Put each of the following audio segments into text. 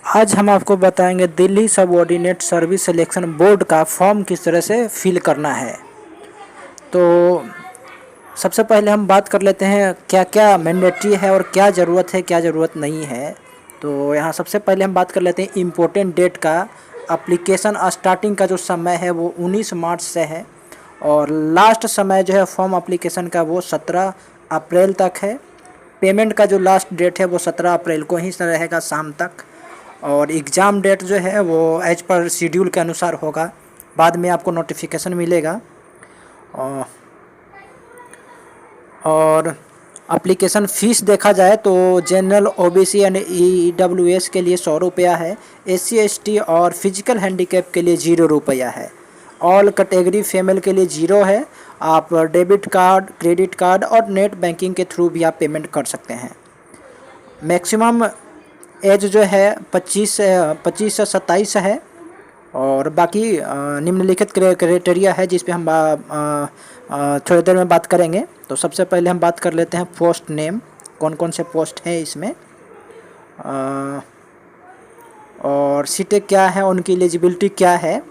आज हम आपको बताएंगे Delhi subordinate service selection board का फॉर्म किस तरह से फिल करना है। तो सबसे पहले हम बात कर लेते हैं क्या क्या मैंडेटरी है और क्या ज़रूरत है क्या ज़रूरत नहीं है। तो यहाँ सबसे पहले हम बात कर लेते हैं इम्पोर्टेंट डेट का। एप्लीकेशन स्टार्टिंग का जो समय है वो 19 मार्च से है और लास्ट समय जो है फॉर्म एप्लीकेशन का वो 17 अप्रैल तक है। पेमेंट का जो लास्ट डेट है वो 17 अप्रैल को ही रहेगा शाम तक। और एग्ज़ाम डेट जो है वो एज पर शेड्यूल के अनुसार होगा, बाद में आपको नोटिफिकेशन मिलेगा। और एप्लीकेशन फ़ीस देखा जाए तो जनरल ओबीसी एंड ईडब्ल्यूएस के लिए 100 रुपया है, एससी एसटी और फिजिकल हैंडीकैप के लिए 0 रुपया है। ऑल कैटेगरी फीमेल के लिए 0 है। आप डेबिट कार्ड, क्रेडिट कार्ड और नेट बैंकिंग के थ्रू भी आप पेमेंट कर सकते हैं। मैक्सिमम एज जो है 25 से 27 है। और बाकी निम्नलिखित क्राइटेरिया है जिस पे हम थोड़ी देर में बात करेंगे। तो सबसे पहले हम बात कर लेते हैं पोस्ट नेम, कौन कौन से पोस्ट हैं इसमें और सीटें क्या है, उनकी एलिजिबिलिटी क्या है।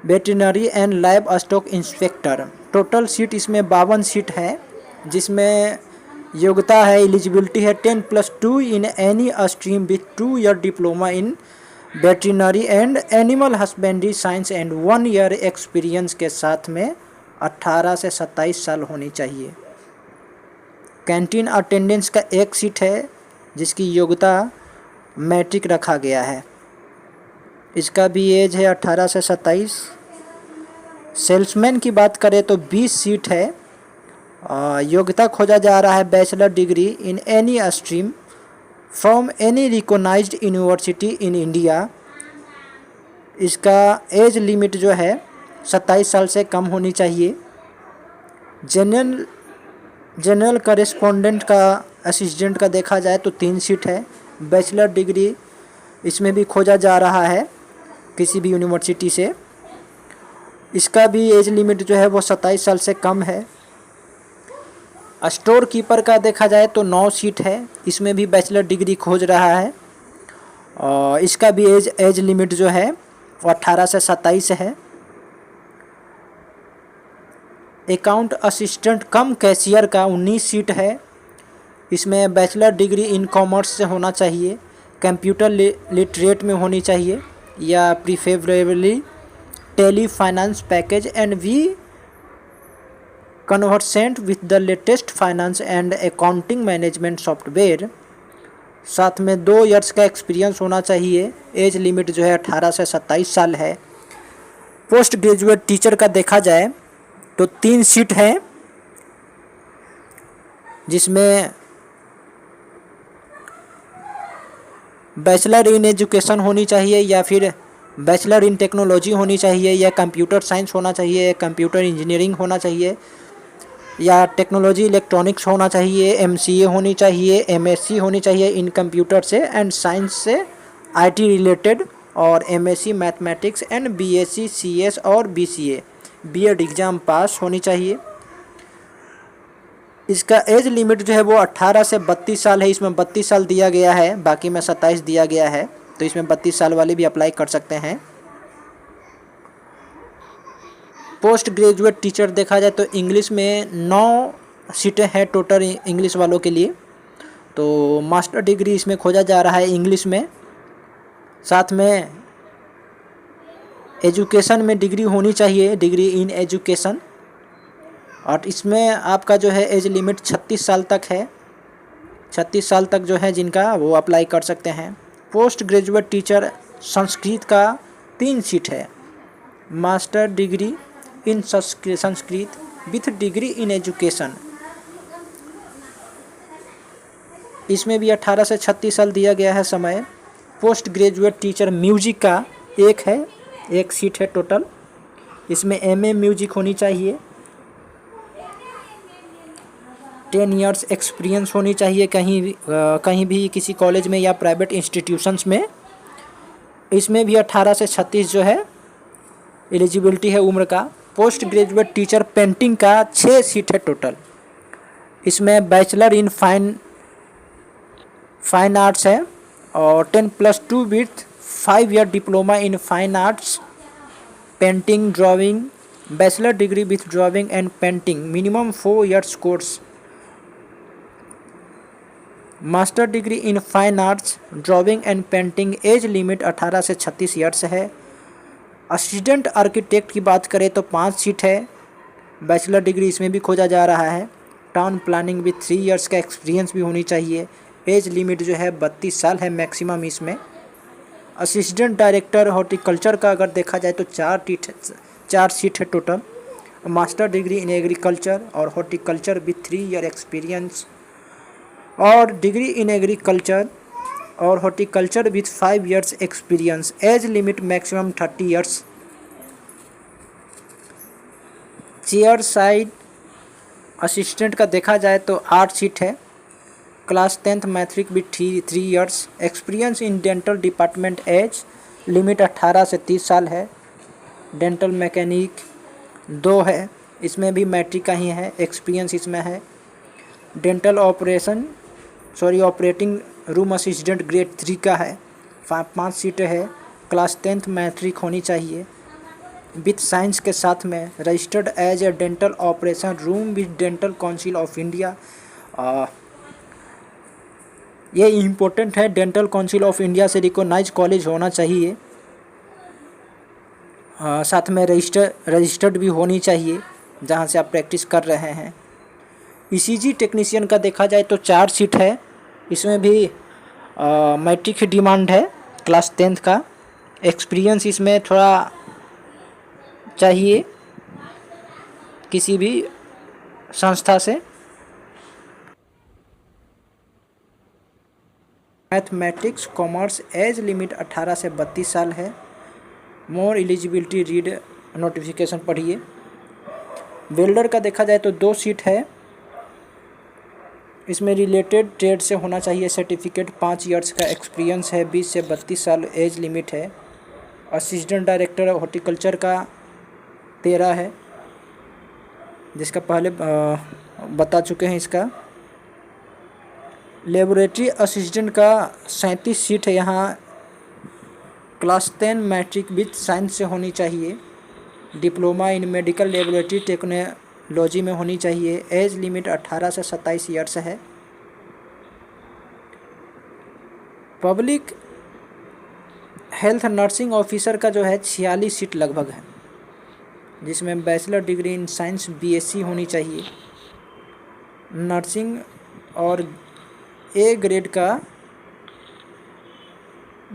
Veterinary and live stock inspector, total seat इसमें 52 सीट है, जिसमें योग्यता है, एलिजिबिलिटी है 10+2 इन any stream with 2 year diploma in veterinary and animal husbandry science and 1 year experience के साथ में 18 से 27 साल होनी चाहिए। कैंटीन अटेंडेंस का 1 सीट है जिसकी योग्यता मैट्रिक रखा गया है, इसका भी एज है 18 से 27। सेल्समैन की बात करें तो 20 सीट है, योग्यता खोजा जा रहा है bachelor degree in any stream from any recognized university in India. इसका एज लिमिट जो है 27 साल से कम होनी चाहिए। जनरल करेस्पॉन्डेंट का, असिस्टेंट का देखा जाए तो 3 सीट है, बैचलर डिग्री इसमें भी खोजा जा रहा है किसी भी यूनिवर्सिटी से। इसका भी एज लिमिट जो है वो 27 साल से कम है। स्टोर कीपर का देखा जाए तो 9 सीट है, इसमें भी बैचलर डिग्री खोज रहा है और इसका भी एज लिमिट जो है वो 18 से 27 है। अकाउंट असिस्टेंट कम कैशियर का 19 सीट है, इसमें बैचलर डिग्री इन कॉमर्स से होना चाहिए, कंप्यूटर लिटरेट में होनी चाहिए या preferably Tally finance package and we conversant with the latest finance and accounting management software. साथ में 2 ईयर्स का एक्सपीरियंस होना चाहिए। एज लिमिट जो है 18 से 27 साल है। पोस्ट ग्रेजुएट टीचर का देखा जाए तो 3 सीट है, जिसमें बैचलर इन एजुकेशन होनी चाहिए या फिर बैचलर इन टेक्नोलॉजी होनी चाहिए या कंप्यूटर साइंस होना चाहिए, कंप्यूटर इंजीनियरिंग होना चाहिए या टेक्नोलॉजी इलेक्ट्रॉनिक्स होना चाहिए, एमसीए होनी चाहिए, एमएससी होनी चाहिए इन कंप्यूटर से एंड साइंस से आईटी रिलेटेड, और MSc mathematics and BSc CS और बीसीए बीएड एग्ज़ाम पास होनी चाहिए। इसका एज लिमिट जो है वो 18 से 32 साल है, इसमें 32 साल दिया गया है, बाकी में 27 दिया गया है, तो इसमें 32 साल वाले भी अप्लाई कर सकते हैं। पोस्ट ग्रेजुएट टीचर देखा जाए तो इंग्लिश में 9 सीटें हैं टोटल इंग्लिश वालों के लिए, तो मास्टर डिग्री इसमें खोजा जा रहा है इंग्लिश में। साथ में एजुकेशन में डिग्री होनी चाहिए, डिग्री इन एजुकेशन, और इसमें आपका जो है एज लिमिट 36 साल तक है। 36 साल तक जो है जिनका वो अप्लाई कर सकते हैं। पोस्ट ग्रेजुएट टीचर संस्कृत का 3 सीट है, master degree in Sanskrit with degree in education, इसमें भी 18 से 36 साल दिया गया है समय। पोस्ट ग्रेजुएट टीचर म्यूजिक का 1 सीट है टोटल, इसमें एमए म्यूजिक होनी चाहिए, 10 ईयर्स एक्सपीरियंस होनी चाहिए कहीं भी किसी कॉलेज में या प्राइवेट इंस्टीट्यूशंस में। इसमें भी 18 से 36 जो है एलिजिबिलिटी है उम्र का। पोस्ट ग्रेजुएट टीचर पेंटिंग का 6 सीट है टोटल, इसमें बैचलर इन फाइन आर्ट्स है और 10+2 with 5 year diploma in fine arts, painting, drawing, bachelor degree with drawing and painting, minimum 4 years course, master degree in fine arts, drawing and painting, as limit 18 से 36 years है। Assistant architect की बात करें तो 5 seat है, bachelor degree इसमें भी खोजा जा रहा है। टाउन प्लानिंग विथ 3 ईयर्स का एक्सपीरियंस भी होनी चाहिए। एज लिमिट जो है 32 साल है मैक्सिमम इसमें। असिस्टेंट डायरेक्टर हॉर्टिकल्चर का अगर देखा जाए तो 4 सीट है total. Master degree in agriculture और हॉर्टिकल्चर विथ 3 ईयर एक्सपीरियंस, और डिग्री इन एग्रीकल्चर और horticulture with 5 years experience. Age limit maximum 30 years. Chair side assistant का देखा जाए तो 8 सीट है। Class 10th matric with 3 years experience in dental department. Age limit 18 से 30 साल है। डेंटल मैकेनिक 2 है, इसमें भी मैट्रिक का ही है, एक्सपीरियंस इसमें है। Dental operating room assistant grade 3 का है, 5 सीटें है। क्लास 10th मैट्रिक होनी चाहिए विथ साइंस के साथ में। Registered as a dental operation room with dental council of India, ये इम्पोर्टेंट है, डेंटल काउंसिल ऑफ इंडिया से रिकॉग्नाइज कॉलेज होना चाहिए। साथ में रजिस्टर्ड भी होनी चाहिए जहाँ से आप प्रैक्टिस कर रहे हैं। ईसीजी टेक्नीशियन का देखा जाए तो 4 सीट है, इसमें भी मैट्रिक की डिमांड है। क्लास 10th का एक्सपीरियंस इसमें थोड़ा चाहिए किसी भी संस्था से। मैथमेटिक्स कॉमर्स, एज लिमिट 18 से 32 साल है। मोर एलिजिबिलिटी रीड नोटिफिकेशन पढ़िए। वेल्डर का देखा जाए तो 2 सीट है, इसमें रिलेटेड ट्रेड से होना चाहिए सर्टिफिकेट। 5 ईयर्स का एक्सपीरियंस है। 20 से 32 साल एज लिमिट है। असिस्टेंट डायरेक्टर हॉर्टिकल्चर का 13 है, जिसका पहले बता चुके हैं इसका। लेबोरेटरी असिस्टेंट का 37 सीट है, यहाँ क्लास 10 मैट्रिक विथ साइंस से होनी चाहिए। Diploma in medical laboratory technology में होनी चाहिए। एज लिमिट 18 से 27 ईयर्स है। पब्लिक हेल्थ नर्सिंग ऑफिसर का जो है 46 सीट लगभग है, जिसमें bachelor degree in science BSc होनी चाहिए। नर्सिंग और ए ग्रेड का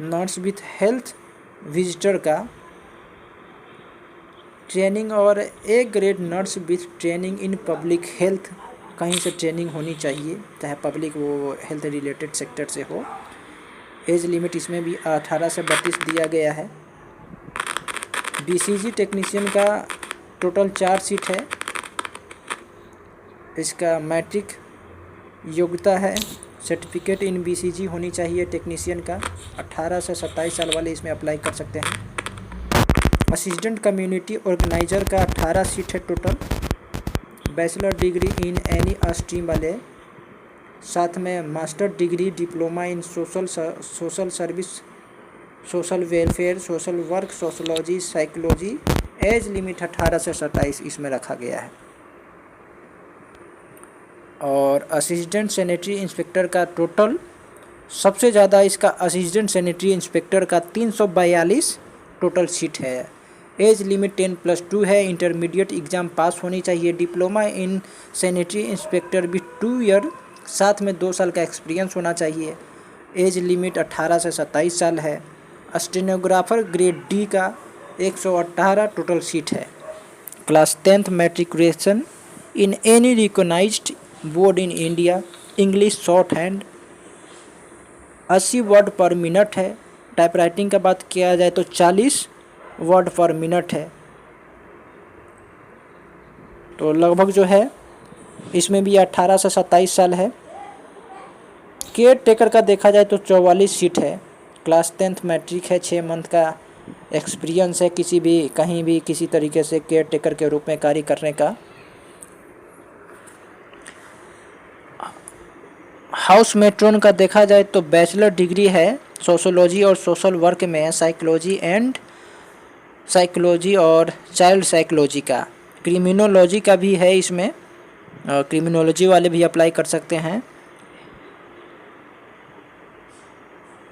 नर्स विथ हेल्थ विजिटर का ट्रेनिंग, और A grade nurse with training in public health, कहीं से ट्रेनिंग होनी चाहिए, चाहे पब्लिक वो हेल्थ रिलेटेड सेक्टर से हो। एज लिमिट इसमें भी 18 से 32 दिया गया है। बीसीजी टेक्नीशियन का टोटल 4 सीट है, इसका मैट्रिक योग्यता है। सर्टिफिकेट इन बीसीजी होनी चाहिए टेक्नीशियन का। 18 से 27 साल वाले इसमें अप्लाई कर सकते हैं। असिस्टेंट कम्युनिटी ऑर्गेनाइजर का 18 सीट है total. Bachelor degree in any stream वाले, साथ में master degree diploma in social service, social welfare, social work, sociology, psychology. As limit 18 से 27 इसमें रखा गया है। और असिस्टेंट सैनिटरी इंस्पेक्टर का टोटल सबसे ज़्यादा इसका असिस्टेंट सैनिटरी इंस्पेक्टर का 342 टोटल सीट है। एज लिमिट 10+2 है। इंटरमीडिएट एग्ज़ाम पास होनी चाहिए। Diploma in sanitary inspector with 2 year, साथ में 2 साल का एक्सपीरियंस होना चाहिए। एज लिमिट 18 से 27 साल है। स्टेनोग्राफर ग्रेड डी का 118 टोटल सीट है। Class 10th matriculation in any recognized board in India. English shorthand 80 word per minute है। टाइपराइटिंग का बात किया जाए तो 40 वर्ड पर मिनट है। तो लगभग जो है इसमें भी 18 से 27 साल है। केयर टेकर का देखा जाए तो 44 सीट है। क्लास 10th मैट्रिक है। 6 मंथ का एक्सपीरियंस है किसी भी कहीं भी किसी तरीके से केयर टेकर के रूप में कार्य करने का। हाउस मेट्रोन का देखा जाए तो बैचलर डिग्री है सोशोलॉजी और सोशल वर्क में साइकोलॉजी और चाइल्ड साइकोलॉजी का, क्रिमिनोलॉजी का भी है इसमें, क्रिमिनोलॉजी वाले भी अप्लाई कर सकते हैं।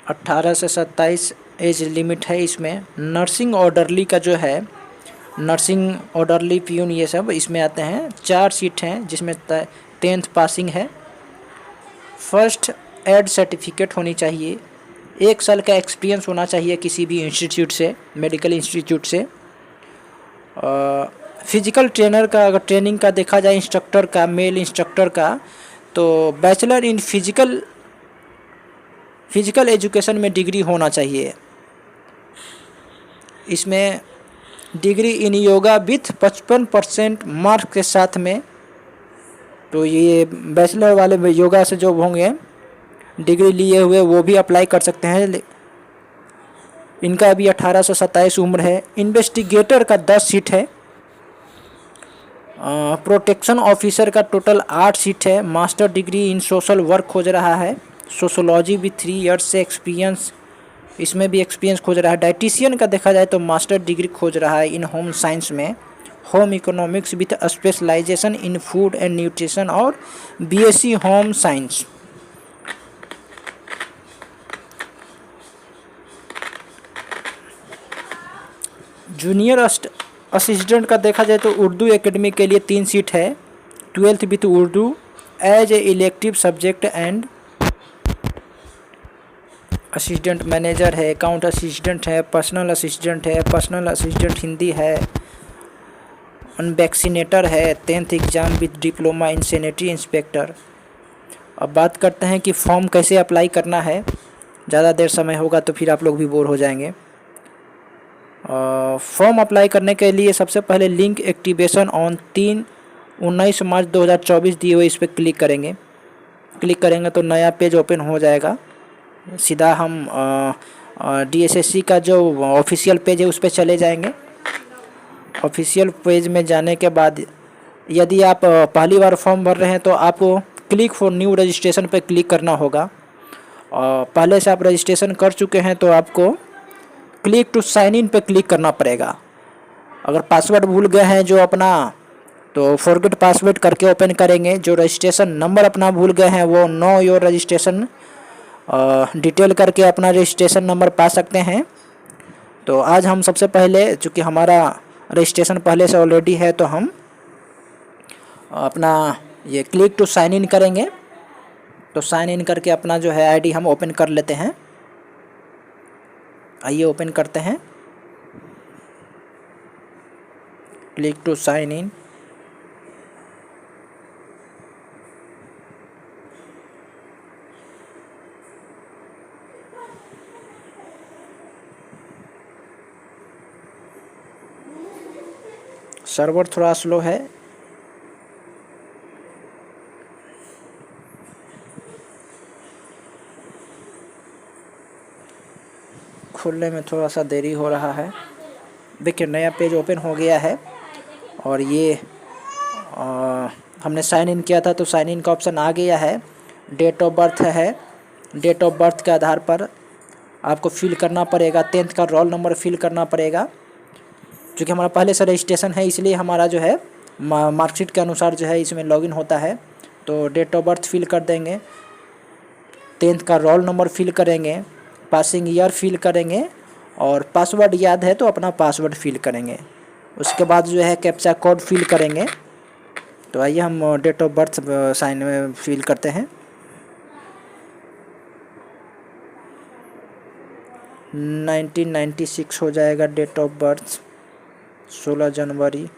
18 से 27 एज लिमिट है इसमें। नर्सिंग ऑर्डरली का जो है, नर्सिंग ऑर्डरली प्यून ये सब इसमें आते हैं। 4 सीट हैं जिसमें 10th पासिंग है। फर्स्ट एड सर्टिफिकेट होनी चाहिए। 1 साल का एक्सपीरियंस होना चाहिए किसी भी इंस्टीट्यूट से, मेडिकल इंस्टीट्यूट से। फिजिकल ट्रेनर का अगर ट्रेनिंग का देखा जाए, इंस्ट्रक्टर का, मेल इंस्ट्रक्टर का, तो बैचलर इन फिजिकल एजुकेशन में डिग्री होना चाहिए। इसमें degree in yoga with 55% marks के साथ में। तो ये बैचलर वाले योगा से जो होंगे डिग्री लिए हुए वो भी अप्लाई कर सकते हैं। इनका अभी 18 से 27 उम्र है। इन्वेस्टिगेटर का 10 सीट है। प्रोटेक्शन ऑफिसर का टोटल 8 सीट है। मास्टर डिग्री इन सोशल वर्क खोज रहा है। सोशोलॉजी भी 3 ईयर्स से एक्सपीरियंस, इसमें भी एक्सपीरियंस खोज रहा है। डाइटिशियन का देखा जाए तो मास्टर डिग्री खोज रहा है इन होम साइंस में, home economics with specialisation in food and nutrition, और BSc home science. Junior assistant का देखा जाए तो उर्दू एकेडमी के लिए 3 सीट है। 12th with Urdu as a elective subject and assistant manager है, अकाउंट असिस्टेंट है, पर्सनल असिस्टेंट हिंदी है, अनवैक्सीनेटर है, 10th exam with diploma in sanitary inspector. अब बात करते हैं कि फॉर्म कैसे अप्लाई करना है। ज़्यादा देर समय होगा तो फिर आप लोग भी बोर हो जाएंगे। फॉर्म अप्लाई करने के लिए सबसे पहले लिंक एक्टिवेशन ऑन 19 मार्च 2024 दिए हुए, इस पर क्लिक करेंगे तो नया पेज ओपन हो जाएगा। सीधा हम DSSC का जो ऑफिशियल पेज है उस पर चले जाएंगे। ऑफिशियल पेज में जाने के बाद यदि आप पहली बार फॉर्म भर रहे हैं तो आपको क्लिक फॉर न्यू रजिस्ट्रेशन पर क्लिक करना होगा। पहले से आप रजिस्ट्रेशन कर चुके हैं तो आपको क्लिक टू साइन इन पे क्लिक करना पड़ेगा। अगर पासवर्ड भूल गए हैं जो अपना, तो फॉरगेट पासवर्ड करके ओपन करेंगे। जो रजिस्ट्रेशन नंबर अपना भूल गए हैं वो नो योर रजिस्ट्रेशन डिटेल करके अपना रजिस्ट्रेशन नंबर पा सकते हैं। तो आज हम सबसे पहले, चूँकि हमारा रजिस्ट्रेशन पहले से ऑलरेडी है, तो हम अपना ये क्लिक टू साइन इन करेंगे। तो साइन इन करके अपना जो है आईडी हम ओपन कर लेते हैं। आइए ओपन करते हैं। Click to sign in. Server थोड़ा स्लो है। खुलने में थोड़ा सा देरी हो रहा है। देखिए नया पेज ओपन हो गया है और ये हमने साइन इन किया था तो साइन इन का ऑप्शन आ गया है। डेट ऑफ बर्थ है। डेट ऑफ बर्थ के आधार पर आपको फिल करना पड़ेगा। 10th का रोल नंबर फिल करना पड़ेगा। क्योंकि हमारा पहले से रजिस्ट्रेशन है इसलिए हमारा जो है मार्कशीट के अनुसार जो है इसमें लॉगिन होता है। तो डेट ऑफ बर्थ फिल कर देंगे, 10th का रोल नंबर फिल करेंगे, पासिंग ईयर फिल करेंगे और पासवर्ड याद है तो अपना पासवर्ड फिल करेंगे। उसके बाद जो है कैप्चा कोड फिल करेंगे। तो आइए हम डेट ऑफ बर्थ साइन में फिल करते हैं। 1996 हो जाएगा डेट ऑफ बर्थ, 16 जनवरी।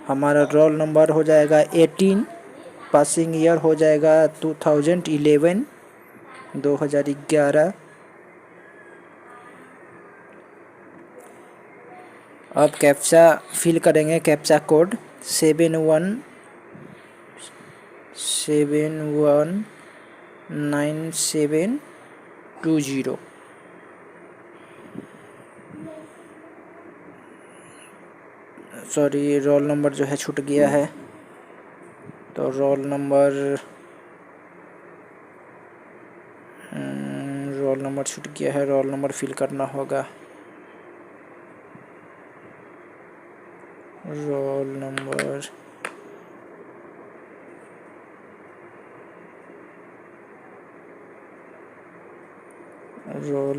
हमारा रोल नंबर हो जाएगा 18, पासिंग ईयर हो जाएगा 2011। अब कैप्चा फिल करेंगे। Captcha code 719720। Sorry, roll number जो है छूट गया है। तो रोल रोल नंबर छूट गया है, रोल नंबर फिल करना होगा। रोल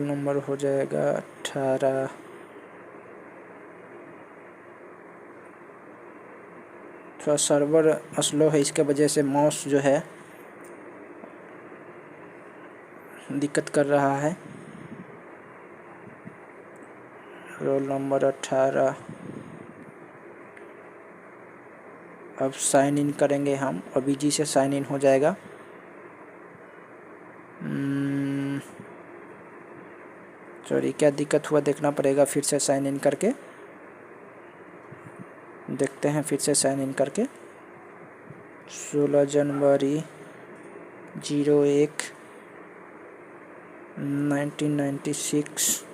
नंबर हो जाएगा 18। थोड़ा सर्वर स्लो है, इसके वजह से माउस जो है दिक्कत कर रहा है। Roll number 18। अब साइन इन करेंगे हम, अभी जी से साइन इन हो जाएगा। सॉरी, क्या दिक्कत हुआ देखना पड़ेगा, फिर से साइन इन करके देखते हैं। फिर से साइन इन करके 16 जनवरी 01 1996,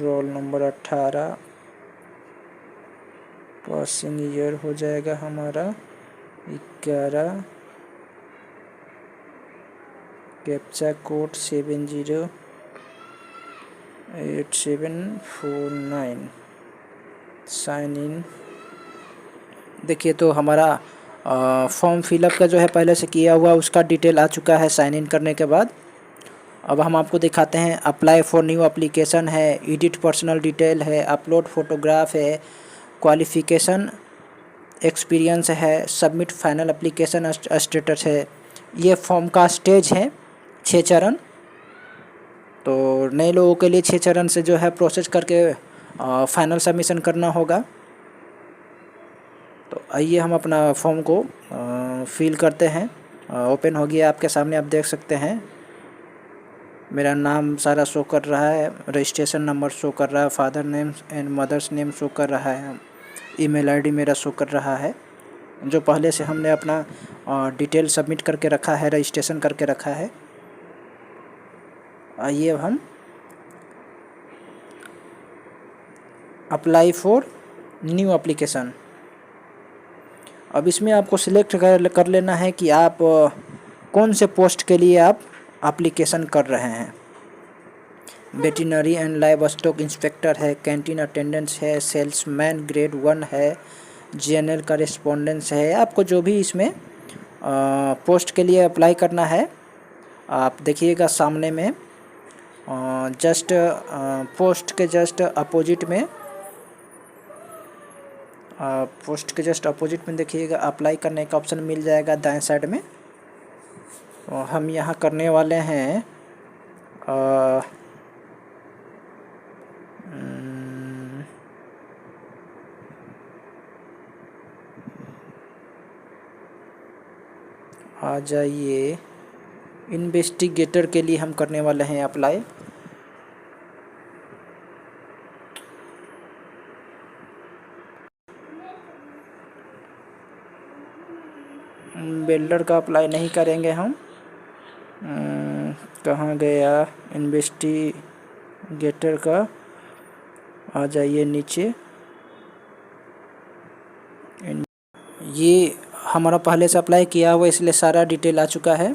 रोल नंबर 18, पासिंग ईयर हो जाएगा हमारा 11, कैप्चा कोड 708749, साइन इन। देखिए तो हमारा फॉर्म फिलअप का जो है पहले से किया हुआ उसका डिटेल आ चुका है साइन इन करने के बाद। अब हम आपको दिखाते हैं, अप्लाई फॉर न्यू एप्लीकेशन है, एडिट पर्सनल डिटेल है, अपलोड फोटोग्राफ है, क्वालिफ़िकेशन एक्सपीरियंस है, सबमिट फाइनल एप्लीकेशन स्टेटस है। ये फॉर्म का स्टेज है, 6 चरण। तो नए लोगों के लिए 6 चरण से जो है प्रोसेस करके फाइनल सबमिशन करना होगा। तो आइए हम अपना फॉर्म को फिल करते हैं। ओपन हो गया आपके सामने, आप देख सकते हैं मेरा नाम सारा शो कर रहा है, रजिस्ट्रेशन नंबर शो कर रहा है, father name and mother's name show कर रहा है, ईमेल आईडी मेरा शो कर रहा है, जो पहले से हमने अपना डिटेल सबमिट करके रखा है, रजिस्ट्रेशन करके रखा है। आइए अब हम अप्लाई फॉर न्यू एप्लीकेशन। अब इसमें आपको सिलेक्ट कर लेना है कि आप कौन से पोस्ट के लिए आप एप्लीकेशन कर रहे हैं। Veterinary and live stock inspector है, कैंटीन अटेंडेंस है, सेल्समैन ग्रेड 1 है, जनरल करेस्पॉन्डेंस है। आपको जो भी इसमें पोस्ट के लिए अप्लाई करना है, आप देखिएगा सामने में जस्ट पोस्ट के जस्ट अपोजिट में देखिएगा अप्लाई करने का ऑप्शन मिल जाएगा दाएं साइड में। तो हम यहाँ करने वाले हैं आ जाइए, इन्वेस्टिगेटर के लिए हम करने वाले हैं अप्लाई। बिल्डर का अप्लाई नहीं करेंगे हम। कहाँ गया इन्वेस्टिगेटर का, आ जाइए नीचे। ये हमारा पहले से अप्लाई किया हुआ, इसलिए सारा डिटेल आ चुका है,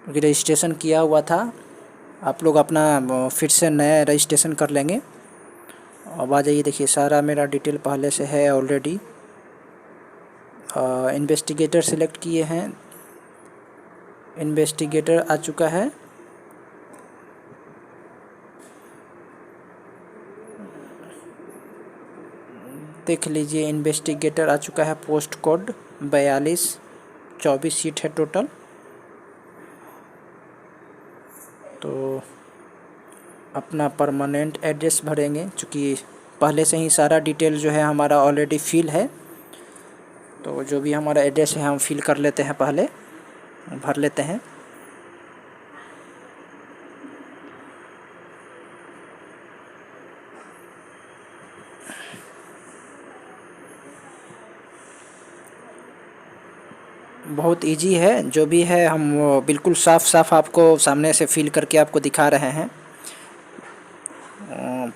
क्योंकि रजिस्ट्रेशन किया हुआ था। आप लोग अपना फिर से नया रजिस्ट्रेशन कर लेंगे। अब आ जाइए, देखिए सारा मेरा डिटेल पहले से है ऑलरेडी। इन्वेस्टिगेटर सिलेक्ट किए हैं, इन्वेस्टिगेटर आ चुका है। देख लीजिए, इन्वेस्टिगेटर आ चुका है। पोस्ट कोड 42, 24 सीट है टोटल। तो अपना परमानेंट एड्रेस भरेंगे, क्योंकि पहले से ही सारा डिटेल जो है हमारा ऑलरेडी फिल है। तो जो भी हमारा एड्रेस है हम फिल कर लेते हैं, पहले भर लेते हैं। बहुत इजी है, जो भी है हम बिल्कुल साफ आपको सामने से फिल करके आपको दिखा रहे हैं।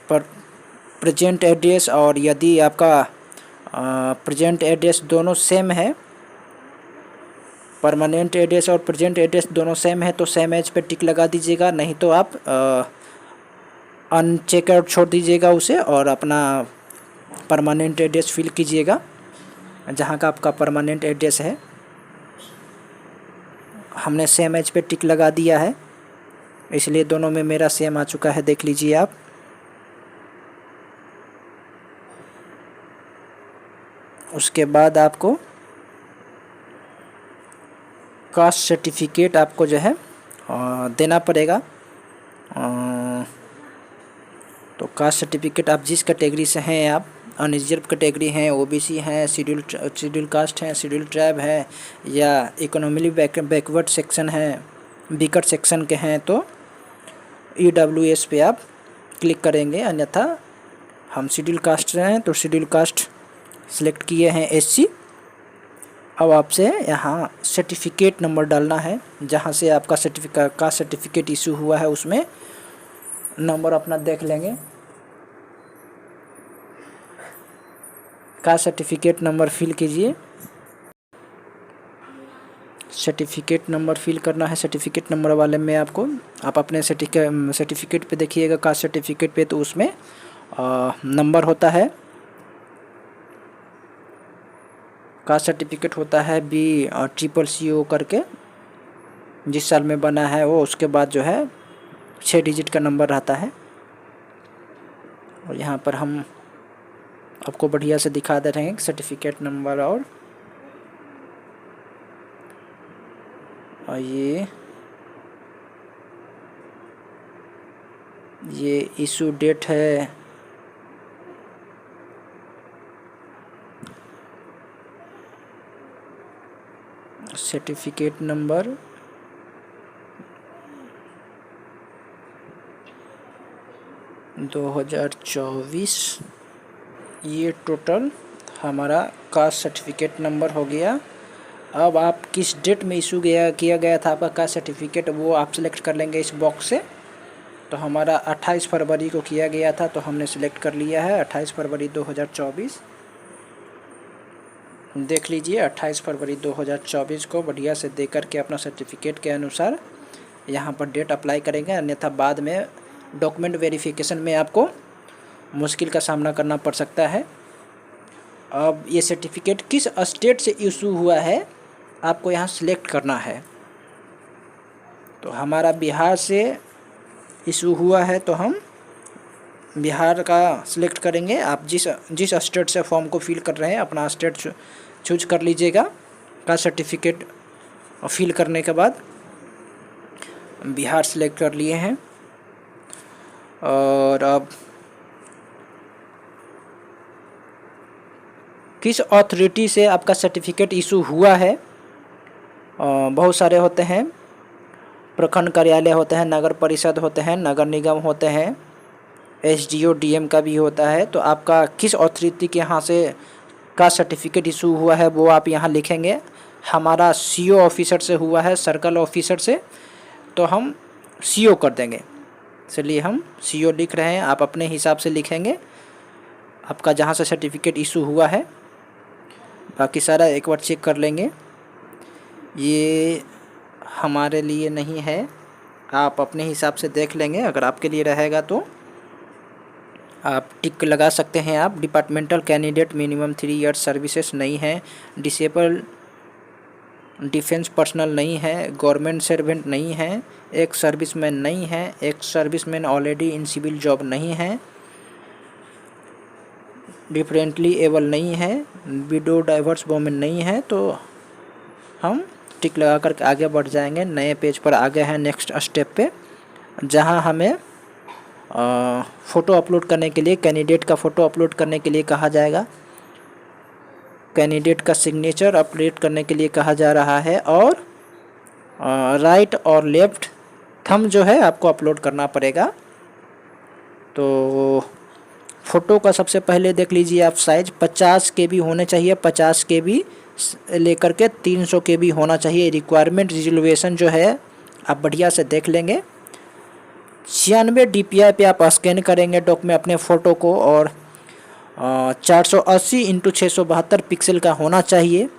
पर प्रेजेंट एड्रेस, और यदि आपका प्रेजेंट एड्रेस दोनों सेम है परमानेंट एड्रेस और प्रेजेंट एड्रेस दोनों सेम है तो सेम एज पे टिक लगा दीजिएगा, नहीं तो आप अनचेक आउट छोड़ दीजिएगा उसे और अपना परमानेंट एड्रेस फिल कीजिएगा जहाँ का आपका परमानेंट एड्रेस है। हमने सेम एज पे टिक लगा दिया है, इसलिए दोनों में मेरा सेम आ चुका है, देख लीजिए आप। उसके बाद आपको कास्ट सर्टिफिकेट आपको जो है देना पड़ेगा। तो कास्ट सर्टिफिकेट आप जिस कैटेगरी से हैं, आप अनरिजर्व कैटेगरी हैं, ओबीसी हैं, शेड्यूल कास्ट हैं, शेड्यूल ट्राइब है, या इकोनॉमिकली बैकवर्ड सेक्शन है, वीकर सेक्शन के हैं, तो EWS पे आप क्लिक करेंगे। अन्यथा हम शेड्यूल कास्ट से हैं तो शेड्यूल कास्ट सिलेक्ट किए हैं SC। अब आपसे यहाँ सर्टिफिकेट नंबर डालना है, जहाँ से आपका कास्ट सर्टिफिकेट इशू हुआ है उसमें नंबर अपना देख लेंगे। कास्ट सर्टिफिकेट नंबर फिल कीजिए। सर्टिफिकेट नंबर फिल करना है। सर्टिफिकेट नंबर वाले में आपको आप अपने सर्टिफिकेट पे देखिएगा, कास्ट सर्टिफिकेट पे, तो उसमें नंबर होता है। कास्ट सर्टिफिकेट होता है BCCO करके, जिस साल में बना है वो, उसके बाद जो है 6 डिजिट का नंबर रहता है। और यहाँ पर हम आपको बढ़िया से दिखा दे रहे हैं सर्टिफिकेट नंबर। और ये इशू डेट है सर्टिफिकेट नंबर 2024। ये टोटल हमारा कास्ट सर्टिफिकेट नंबर हो गया। अब आप किस डेट में इशू किया गया था आपका कास्ट सर्टिफिकेट, वो आप सिलेक्ट कर लेंगे इस बॉक्स से। तो हमारा 28 फरवरी को किया गया था, तो हमने सिलेक्ट कर लिया है 28 फरवरी 2024। देख लीजिए 28 फरवरी 2024 को बढ़िया से दे करके अपना सर्टिफिकेट के अनुसार यहाँ पर डेट अप्लाई करेंगे, अन्यथा बाद में डॉक्यूमेंट वेरिफिकेशन में आपको मुश्किल का सामना करना पड़ सकता है। अब ये सर्टिफिकेट किस स्टेट से इशू हुआ है आपको यहाँ सिलेक्ट करना है। तो हमारा बिहार से इशू हुआ है तो हम बिहार का सिलेक्ट करेंगे। आप जिस स्टेट से फॉर्म को फिल कर रहे हैं अपना स्टेट चूज कर लीजिएगा। का सर्टिफिकेट फिल करने के बाद बिहार सिलेक्ट कर लिए हैं। और अब किस अथॉरिटी से आपका सर्टिफिकेट इशू हुआ है, बहुत सारे होते हैं। प्रखंड कार्यालय होते हैं, नगर परिषद होते हैं, नगर निगम होते हैं, SDO DM का भी होता है। तो आपका किस अथॉरिटी के यहाँ से का सर्टिफिकेट इशू हुआ है वो आप यहाँ लिखेंगे। हमारा CO ऑफिसर से हुआ है, सर्कल ऑफिसर से, तो हम CO कर देंगे। चलिए हम CO लिख रहे हैं, आप अपने हिसाब से लिखेंगे आपका जहाँ से सर्टिफिकेट इशू हुआ है। बाकी सारा एक बार चेक कर लेंगे। ये हमारे लिए नहीं है, आप अपने हिसाब से देख लेंगे। अगर आपके लिए रहेगा तो आप टिक लगा सकते हैं। आप departmental candidate minimum 3 years services नहीं है, डिसेबल डिफेंस पर्सनल नहीं है, गवर्नमेंट सर्वेंट नहीं है, एक सर्विसमैन नहीं है, एक serviceman already in civil job नहीं है, डिफरेंटली एबल नहीं है, विडो डाइवर्स वोमेन नहीं है। तो हम टिक लगा कर आगे बढ़ जाएंगे। नए पेज पर आगे हैं नेक्स्ट स्टेप पे, जहां हमें फ़ोटो अपलोड करने के लिए, कैंडिडेट का फ़ोटो अपलोड करने के लिए कहा जाएगा। कैंडिडेट का सिग्नेचर अपडेट करने के लिए कहा जा रहा है। और राइट और लेफ़्ट थंब जो है आपको अपलोड करना पड़ेगा। तो फ़ोटो का सबसे पहले देख लीजिए आप, साइज़ 50 KB होने चाहिए, 50 KB लेकर के 300 KB होना चाहिए। रिक्वायरमेंट रिजोल्यूशन जो है आप बढ़िया से देख लेंगे। 96 DPI पे आप स्कैन करेंगे डॉक्यूमेंट अपने फ़ोटो को, और 480 × 672 पिक्सल का होना चाहिए।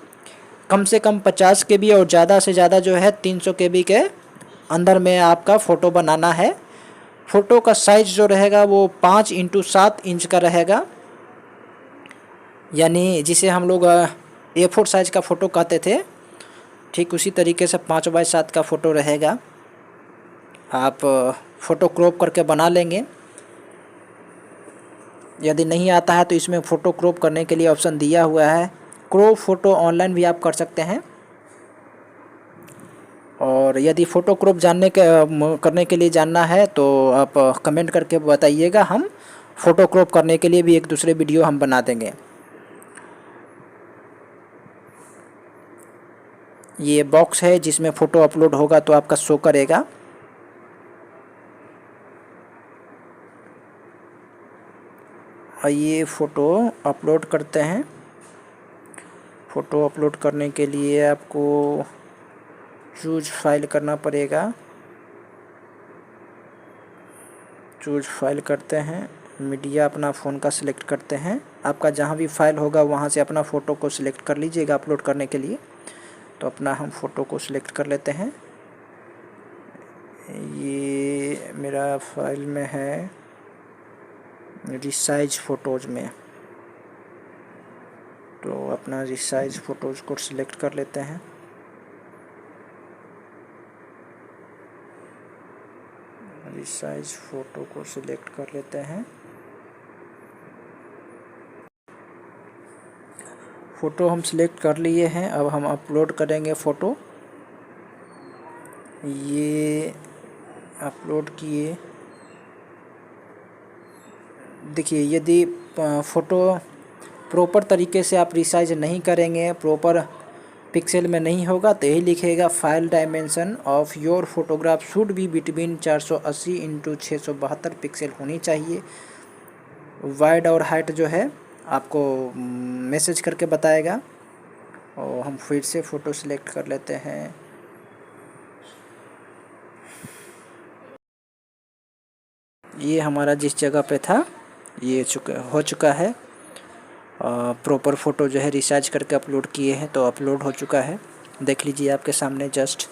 कम से कम 50 KB और ज़्यादा से ज़्यादा जो है 300 KB के अंदर में आपका फ़ोटो बनाना है। फ़ोटो का साइज़ जो रहेगा वो 5x7 इंच का रहेगा, यानी जिसे हम लोग A4 साइज़ का फ़ोटो कहते थे, ठीक उसी तरीके से 5x7 का फ़ोटो रहेगा। आप फ़ोटो क्रॉप करके बना लेंगे। यदि नहीं आता है तो इसमें फ़ोटो क्रॉप करने के लिए ऑप्शन दिया हुआ है। क्रॉप फ़ोटो ऑनलाइन भी आप कर सकते हैं। और यदि फ़ोटो क्रॉप करने के लिए जानना है तो आप कमेंट करके बताइएगा, हम फ़ोटो क्रॉप करने के लिए भी एक दूसरे वीडियो हम बना देंगे। ये बॉक्स है जिसमें फ़ोटो अपलोड होगा तो आपका शो करेगा। और ये फ़ोटो अपलोड करते हैं। फ़ोटो अपलोड करने के लिए आपको चूज़ फाइल करना पड़ेगा। चूज़ फाइल करते हैं, मीडिया अपना फ़ोन का सिलेक्ट करते हैं। आपका जहाँ भी फाइल होगा वहाँ से अपना फ़ोटो को सिलेक्ट कर लीजिएगा अपलोड करने के लिए। तो अपना हम फ़ोटो को सिलेक्ट कर लेते हैं। ये मेरा फाइल में है रिसाइज फ़ोटोज़ में, तो अपना रिसाइज फ़ोटोज़ को सिलेक्ट कर लेते हैं। रिसाइज फ़ोटो को सिलेक्ट कर लेते हैं। फ़ोटो हम सिलेक्ट कर लिए हैं। अब हम अपलोड करेंगे फ़ोटो। ये अपलोड किए। देखिए, यदि फ़ोटो प्रॉपर तरीके से आप रिसाइज नहीं करेंगे, प्रॉपर पिक्सल में नहीं होगा, तो यही लिखेगा file dimension of your photograph should be between 480 into 672 pixel होनी चाहिए। वाइड और हाइट जो है आपको मैसेज करके बताएगा। और हम फिर से फ़ोटो सिलेक्ट कर लेते हैं। ये हमारा जिस जगह पे था ये हो चुका है। प्रॉपर फ़ोटो जो है रिसाइज करके अपलोड किए हैं तो अपलोड हो चुका है। देख लीजिए आपके सामने जस्ट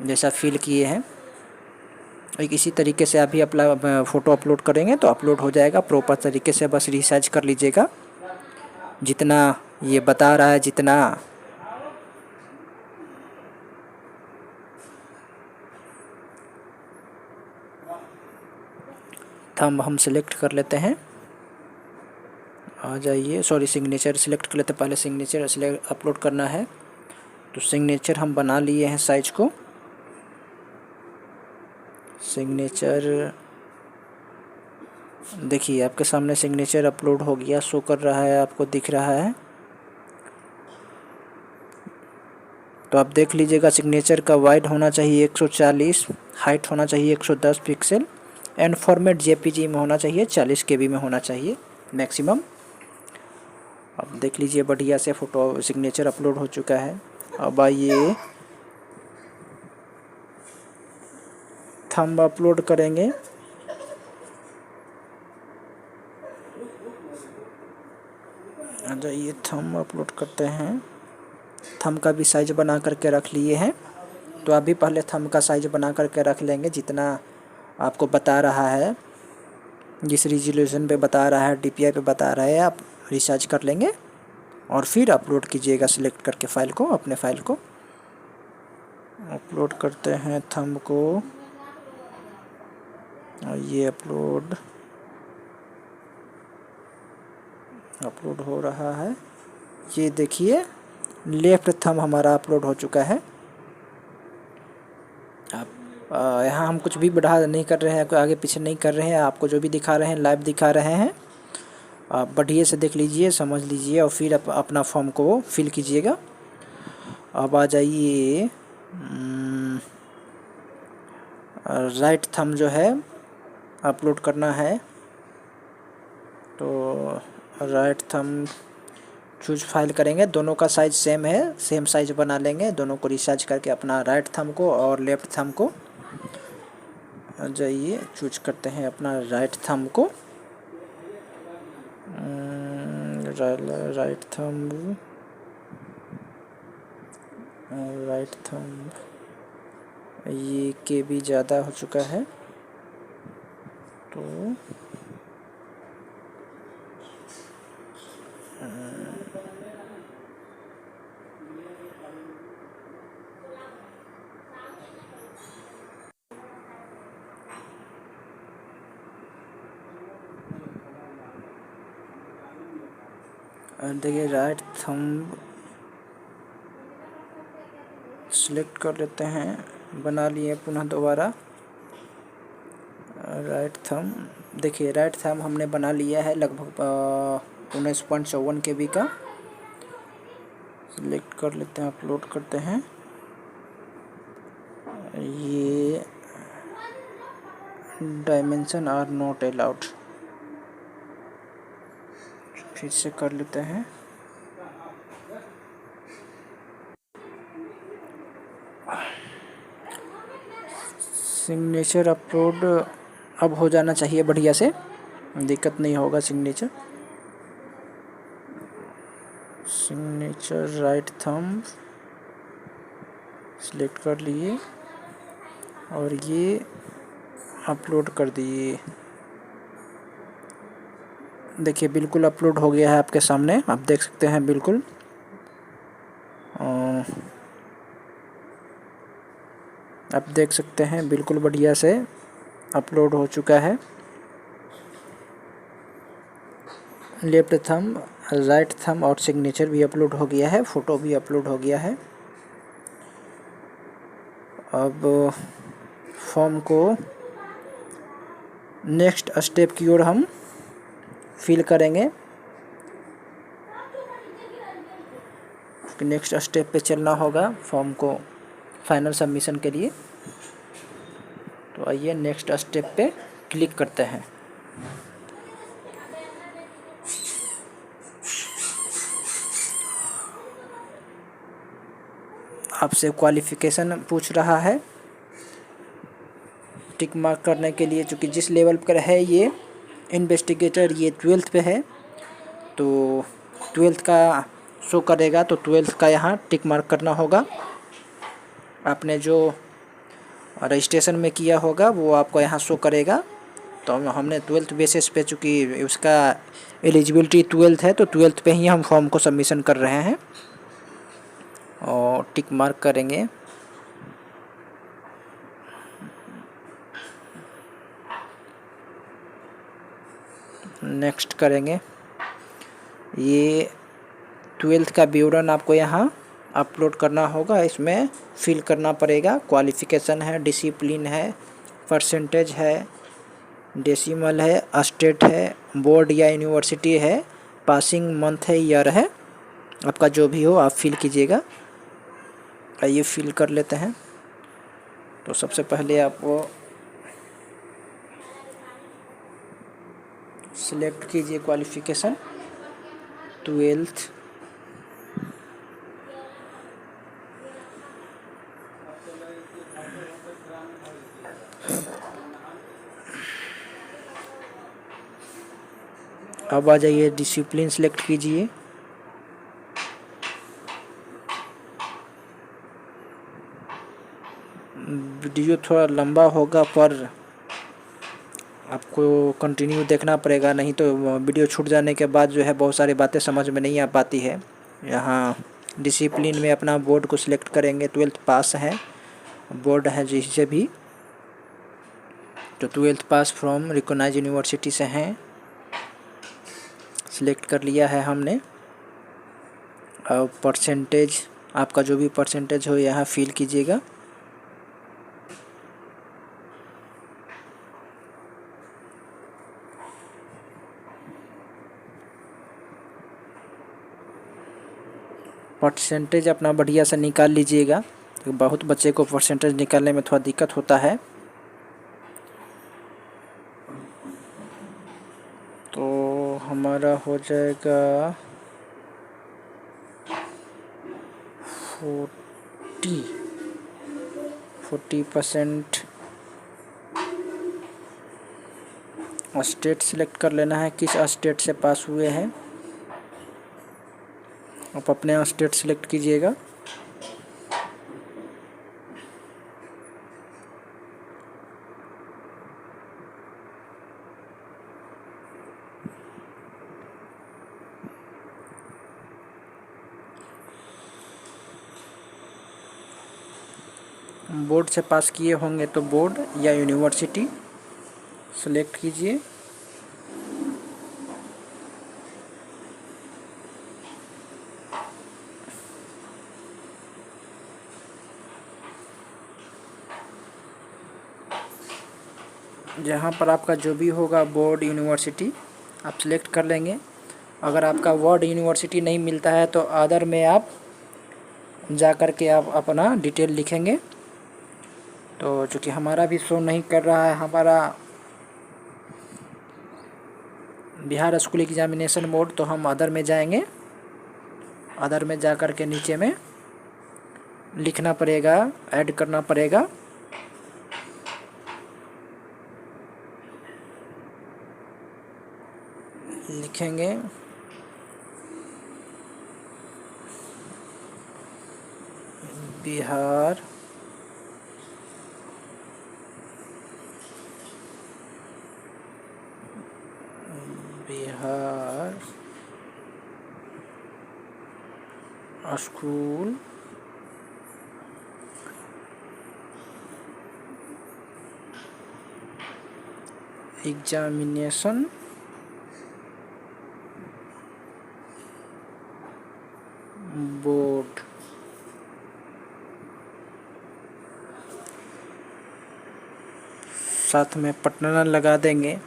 जैसा फिल किए हैं। एक इसी तरीके से आप भी अपना फ़ोटो अपलोड करेंगे तो अपलोड हो जाएगा प्रॉपर तरीके से। बस रिसाइज कर लीजिएगा जितना ये बता रहा है, जितना थंब हम सिलेक्ट कर लेते हैं। आ जाइए, सॉरी सिग्नेचर सिलेक्ट कर लेते हैं। पहले सिग्नेचर सिलेक्ट अपलोड करना है तो सिग्नेचर हम बना लिए हैं साइज को। सिग्नेचर देखिए आपके सामने सिग्नेचर अपलोड हो गया, शो कर रहा है, आपको दिख रहा है। तो आप देख लीजिएगा सिग्नेचर का वाइड होना चाहिए 140, हाइट होना चाहिए 110 पिक्सल एंड फॉर्मेट जेपीजी में होना चाहिए, 40 KB में होना चाहिए मैक्सिमम। अब देख लीजिए बढ़िया से फ़ोटो सिग्नेचर अपलोड हो चुका है। अब आइए थंब अपलोड करेंगे। जाइए थंब अपलोड करते हैं। थंब का भी साइज बना करके रख लिए हैं। तो अभी पहले थंब का साइज बना करके रख लेंगे जितना आपको बता रहा है, जिस रिजोल्यूशन पे बता रहा है, DPI पे बता रहा है, आप रिसाइज कर लेंगे और फिर अपलोड कीजिएगा सिलेक्ट करके फ़ाइल को, अपने फ़ाइल को अपलोड करते हैं थंब को। और ये अपलोड हो रहा है। ये देखिए लेफ़्ट थंब हमारा अपलोड हो चुका है। आप यहाँ हम कुछ भी बढ़ा नहीं कर रहे हैं, आगे पीछे नहीं कर रहे हैं, आपको जो भी दिखा रहे हैं लाइव दिखा रहे हैं। आप बढ़िया से देख लीजिए, समझ लीजिए और फिर अपना फॉर्म को फिल कीजिएगा। अब आ जाइए राइट थंब जो है अपलोड करना है। तो राइट थंब चूज फाइल करेंगे, दोनों का साइज सेम है, सेम साइज बना लेंगे, दोनों को रिसाइज करके अपना राइट थंब को और लेफ़्ट थंब को। जाइए चूज करते हैं अपना राइट थंब को। राइट थंब राइट थंब, ये के भी ज़्यादा हो चुका है तो देखिए राइट थंब सिलेक्ट कर लेते हैं, बना लिए पुनः दोबारा राइट थंब। देखिए राइट थंब हमने बना लिया है लगभग 19.54 KB का। सिलेक्ट कर लेते हैं, अपलोड करते हैं। ये डायमेंशन आर नॉट अलाउड, फिर से कर लेते हैं। सिग्नेचर अपलोड अब हो जाना चाहिए बढ़िया से, दिक्कत नहीं होगा। सिग्नेचर राइट थंब सिलेक्ट कर लिए और ये अपलोड कर दिए। देखिए बिल्कुल अपलोड हो गया है आपके सामने, आप देख सकते हैं बिल्कुल। आप देख सकते हैं बिल्कुल बढ़िया से अपलोड हो चुका है। लेफ्ट थंब, राइट थंब और सिग्नेचर भी अपलोड हो गया है, फ़ोटो भी अपलोड हो गया है। अब फॉर्म को नेक्स्ट स्टेप की ओर हम फिल करेंगे। नेक्स्ट स्टेप पे चलना होगा फॉर्म को फाइनल सबमिशन के लिए। तो आइए नेक्स्ट स्टेप पे क्लिक करते हैं। आपसे क्वालिफ़िकेशन पूछ रहा है टिक मार्क करने के लिए, चूँकि जिस लेवल पर है ये इन्वेस्टिगेटर, ये 12th पे है तो 12th का शो करेगा, तो 12th का यहाँ टिक मार्क करना होगा। आपने जो रजिस्ट्रेशन में किया होगा वो आपको यहाँ शो करेगा। तो हमने 12th बेसिस पे, चूँकि उसका एलिजिबिलिटी 12th है, तो 12th पे ही हम फॉर्म को सबमिशन कर रहे हैं और टिक मार्क करेंगे। नेक्स्ट करेंगे। ये 12th का विवरण आपको यहाँ अपलोड करना होगा, इसमें फिल करना पड़ेगा। क्वालिफ़िकेशन है, डिसिप्लिन है, परसेंटेज है, डेसिमल है, स्टेट है, बोर्ड या यूनिवर्सिटी है, पासिंग मंथ है, ईयर है, आपका जो भी हो आप फिल कीजिएगा। आइए फिल कर लेते हैं। तो सबसे पहले आप वो सिलेक्ट कीजिए क्वालिफ़िकेशन 12th। अब आ जाइए डिसिप्लिन सिलेक्ट कीजिए। वीडियो थोड़ा लंबा होगा पर आपको कंटिन्यू देखना पड़ेगा, नहीं तो वीडियो छूट जाने के बाद जो है बहुत सारी बातें समझ में नहीं आ पाती है। यहाँ डिसिप्लिन में अपना बोर्ड को सिलेक्ट करेंगे, 12th पास है बोर्ड है जिससे भी, तो 12th pass from recognised university से हैं, सिलेक्ट कर लिया है हमने। और परसेंटेज, आपका जो भी परसेंटेज हो यहाँ फिल कीजिएगा। परसेंटेज अपना बढ़िया से निकाल लीजिएगा, तो बहुत बच्चे को परसेंटेज निकालने में थोड़ा दिक्कत होता है। तो हमारा हो जाएगा 40%। स्टेट सिलेक्ट कर लेना है, किस स्टेट से पास हुए हैं, आप अपने स्टेट सिलेक्ट कीजिएगा। बोर्ड से पास किए होंगे तो बोर्ड या यूनिवर्सिटी सेलेक्ट कीजिए। जहाँ पर आपका जो भी होगा बोर्ड यूनिवर्सिटी आप सिलेक्ट कर लेंगे। अगर आपका वर्ड यूनिवर्सिटी नहीं मिलता है तो अदर में आप जा कर के आप अपना डिटेल लिखेंगे। तो चूँकि हमारा भी शो नहीं कर रहा है, हमारा बिहार स्कूल एग्जामिनेशन बोर्ड, तो हम अदर में जाएंगे। अदर में जा कर के नीचे में लिखना पड़ेगा, ऐड करना पड़ेगा। लिखेंगे बिहार स्कूल एग्जामिनेशन बोर्ड। साथ में पटना लगा देंगे।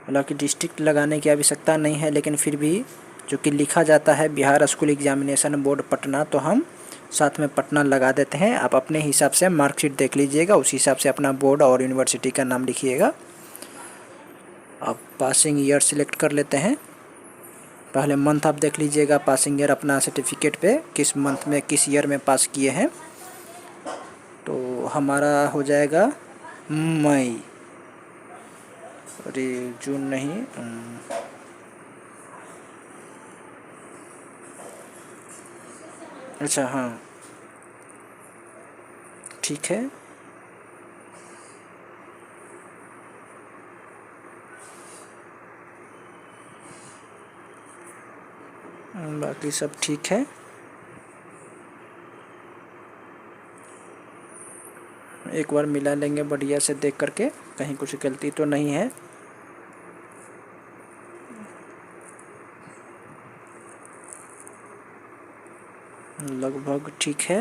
हालांकि डिस्ट्रिक्ट लगाने की आवश्यकता नहीं है, लेकिन फिर भी जो कि लिखा जाता है Bihar school examination board Patna, तो हम साथ में पटना लगा देते हैं। आप अपने हिसाब से मार्कशीट देख लीजिएगा, उस हिसाब से अपना बोर्ड और यूनिवर्सिटी का नाम लिखिएगा। आप पासिंग ईयर सिलेक्ट कर लेते हैं। पहले मंथ आप देख लीजिएगा, पासिंग ईयर अपना सर्टिफिकेट पे किस मंथ में किस ईयर में पास किए हैं। तो हमारा हो जाएगा मई, अरे जून नहीं, अच्छा हाँ ठीक है। बाकी सब ठीक है। एक बार मिला लेंगे बढ़िया से देख करके, कहीं कुछ गलती तो नहीं है। लगभग ठीक है।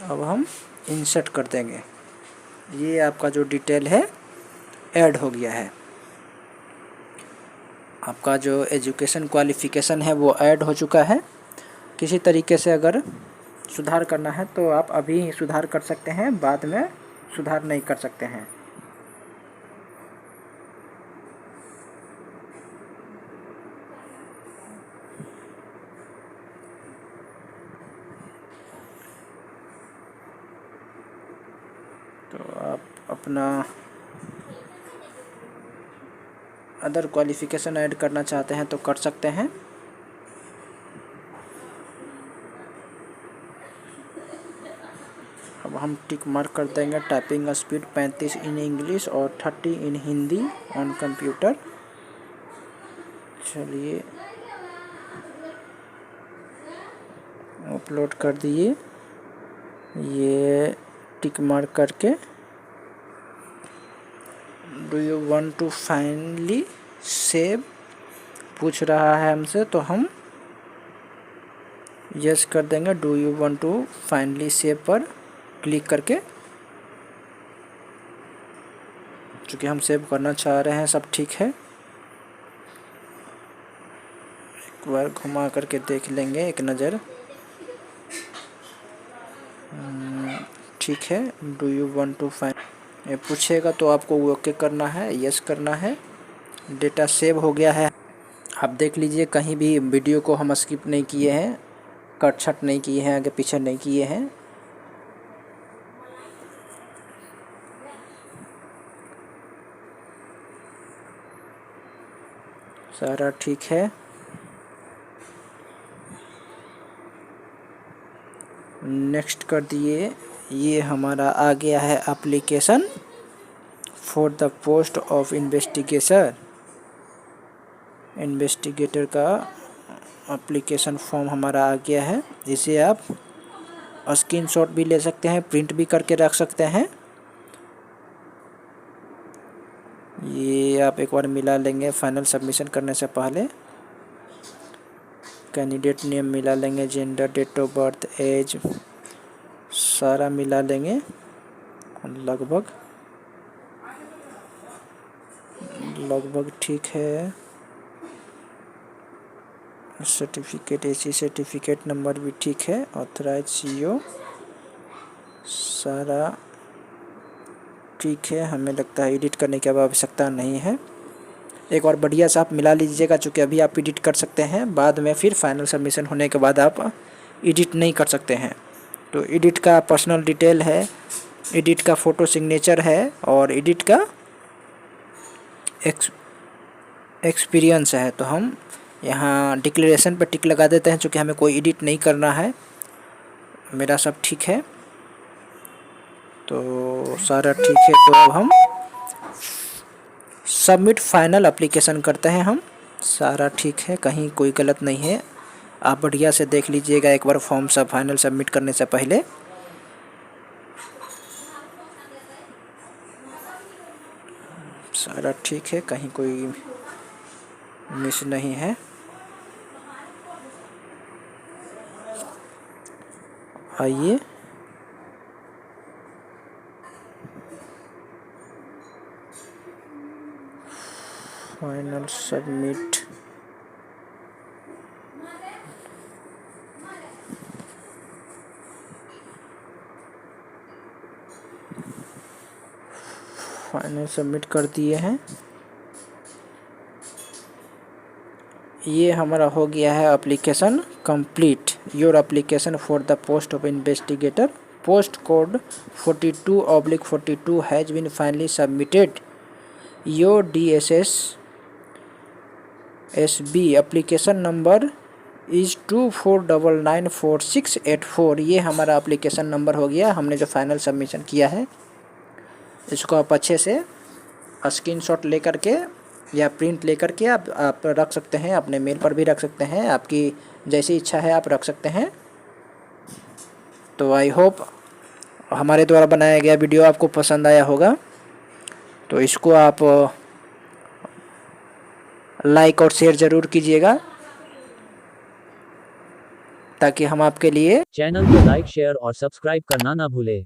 अब हम इंसर्ट कर देंगे। ये आपका जो डिटेल है ऐड हो गया है। आपका जो एजुकेशन क्वालिफ़िकेशन है वो ऐड हो चुका है। किसी तरीके से अगर सुधार करना है तो आप अभी सुधार कर सकते हैं, बाद में सुधार नहीं कर सकते हैं। तो आप अपना अदर क्वालिफ़िकेशन ऐड करना चाहते हैं तो कर सकते हैं। अब हम टिक मार्क कर देंगे। टाइपिंग स्पीड 35 इन इंग्लिश और 30 इन हिंदी ऑन कंप्यूटर। चलिए अपलोड कर दिए। ये टिक मार्क करके do you want to finally save पूछ रहा है हमसे, तो हम यस कर देंगे। Do you want to finally save पर क्लिक करके, चूँकि हम सेव करना चाह रहे हैं। सब ठीक है। एक बार घुमा करके देख लेंगे एक नज़र। ठीक है। Do you want to find ये पूछेगा तो आपको ओके करना है, यस करना है। डेटा सेव हो गया है। आप देख लीजिए, कहीं भी वीडियो को हम स्किप नहीं किए हैं, कट छट नहीं किए हैं, आगे पीछे नहीं किए हैं। सारा ठीक है। नेक्स्ट कर दिए। ये हमारा आ गया है application for the post of investigator का एप्लीकेशन फॉर्म हमारा आ गया है। इसे आप स्क्रीनशॉट भी ले सकते हैं, प्रिंट भी करके रख सकते हैं। ये आप एक बार मिला लेंगे फाइनल सबमिशन करने से पहले। कैंडिडेट नेम मिला लेंगे, gender, date of birth, age सारा मिला लेंगे। लगभग ठीक है। सर्टिफिकेट, एसी सर्टिफिकेट नंबर भी ठीक है। ऑथराइज सीईओ सारा ठीक है। हमें लगता है एडिट करने की अब आवश्यकता नहीं है। एक और बढ़िया सा आप मिला लीजिएगा, चूँकि अभी आप एडिट कर सकते हैं, बाद में फिर फाइनल सबमिशन होने के बाद आप एडिट नहीं कर सकते हैं। तो एडिट का पर्सनल डिटेल है, एडिट का फ़ोटो सिग्नेचर है और एडिट का एक्सपीरियंस है। तो हम यहाँ डिक्लेरेशन पर टिक लगा देते हैं, चूँकि हमें कोई एडिट नहीं करना है। मेरा सब ठीक है, तो सारा ठीक है। तो अब हम सबमिट फाइनल एप्लीकेशन करते हैं। हम सारा ठीक है, कहीं कोई गलत नहीं है। आप बढ़िया से देख लीजिएगा एक बार फॉर्म सब फाइनल सबमिट करने से पहले। सारा ठीक है, कहीं कोई मिस नहीं है। आइए फाइनल सबमिट। फाइनल सबमिट कर दिए हैं। ये हमारा हो गया है application complete. Your application for the post of investigator post code 42/42 has been finally submitted. Your DSS SB application number is 24994684। ये हमारा एप्लीकेशन नंबर हो गया, हमने जो फाइनल सबमिशन किया है। इसको आप अच्छे से स्क्रीनशॉट लेकर के या प्रिंट लेकर के आप रख सकते हैं, अपने मेल पर भी रख सकते हैं, आपकी जैसी इच्छा है आप रख सकते हैं। तो आई होप हमारे द्वारा बनाया गया वीडियो आपको पसंद आया होगा। तो इसको आप लाइक और शेयर ज़रूर कीजिएगा, ताकि हम आपके लिए चैनल को लाइक, शेयर और सब्सक्राइब करना ना भूलें।